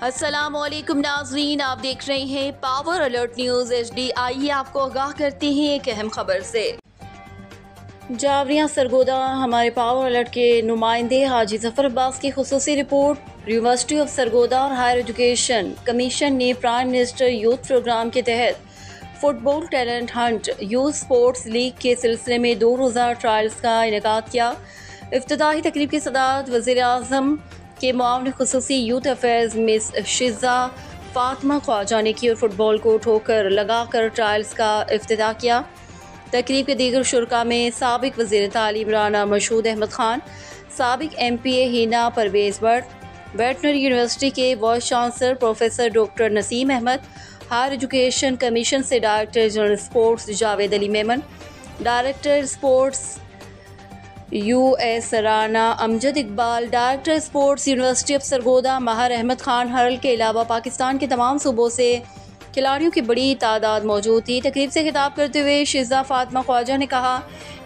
अस्सलामुअलैकुम नाजरीन, आप देख रहे हैं पावर अलर्ट न्यूज़ HD। आइए आपको आगाह करते हैं एक अहम खबर से। जावरियां सरगोदा हमारे पावर अलर्ट के नुमाइंदे हाजी जफर अब्बास की खुसूसी रिपोर्ट। यूनिवर्सिटी ऑफ सरगोदा और हायर एजुकेशन कमीशन ने प्राइम मिनिस्टर यूथ प्रोग्राम के तहत football talent Hunt youth sports league के सिलसिले में 2 रोज़ा ट्रायल्स का इनेकाद किया। इफ्तिताही तकरीब की सदारत वज़ीर आज़म के मुआविन खुसूसी youth affairs miss Shiza Fatima Khwaja ने की और फुटबॉल को ठोकर लगाकर ट्रायल्स का इफ्तिताह किया। तकरीब के दीगर शुरका में साबिक वज़ीर तालीम राना मशहूद अहमद खान, साबिक MPA Hina Parvez Bhatt, veterinary university के vice chancellor professor doctor Naseem Ahmed, higher education commission से director general sports Javed Ali Memon, director sports US Rana Amjad Iqbal, director sports university of Sargodha Mahar Ahmed Khan Haral के अलावा पाकिस्तान के तमाम सूबों से खिलाड़ियों की बड़ी तादाद मौजूद थी। तकरीब से खिताब करते हुए शिज़ा फातिमा ख्वाजा ने कहा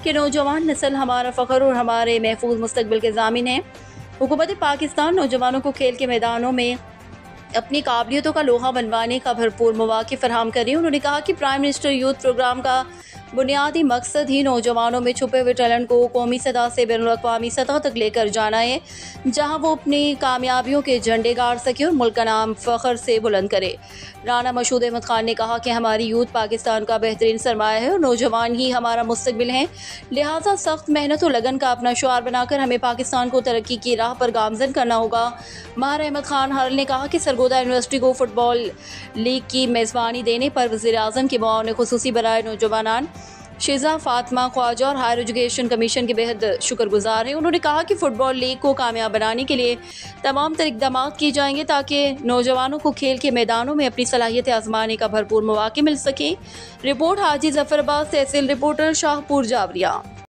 कि नौजवान नस्ल हमारा फ़ख्र और हमारे महफूज मुस्तकबिल के ज़ामिन है। हुकूमत पाकिस्तान नौजवानों को खेल के मैदानों में अपनी काबिलियतों का लोहा बनवाने का भरपूर मौक़ा फराहम करें। उन्होंने कहा कि प्राइम मिनिस्टर यूथ प्रोग्राम का बुनियादी मकसद ही नौजवानों में छुपे हुए टैलेंट को कौमी सतह से बैनुल-अक़वामी सतह तक लेकर जाना है, जहां वो अपनी कामयाबियों के झंडे गाड़ सके और मुल्क का नाम फ़ख्र से बुलंद करे। राना मशहूद अहमद खान ने कहा कि हमारी यूथ पाकिस्तान का बेहतरीन सरमाया है और नौजवान ही हमारा मुस्तकबिल हैं, लिहाजा सख्त मेहनत और लगन का अपना शुआर बनाकर हमें पाकिस्तान को तरक्की की राह पर गामजन करना होगा। माहर अहमद खान हरल ने कहा कि सरगोदा यूनिवर्सिटी को फुटबॉल लीग की मेज़बानी देने पर वज़ीर आज़म के मुआविन खुसूसी बराए नौजवान शिज़ा फातिमा ख्वाजा और हायर एजुकेशन कमीशन के बेहद शुक्रगुजार हैं। उन्होंने कहा कि फ़ुटबॉल लीग को कामयाब बनाने के लिए तमाम तर इक़दाम किए जाएंगे ताकि नौजवानों को खेल के मैदानों में अपनी सलाहियतें आजमाने का भरपूर मौक़ा मिल सके। रिपोर्ट हाजी जफर अब्बास, तहसील रिपोर्टर, शाहपुर, जावरिया।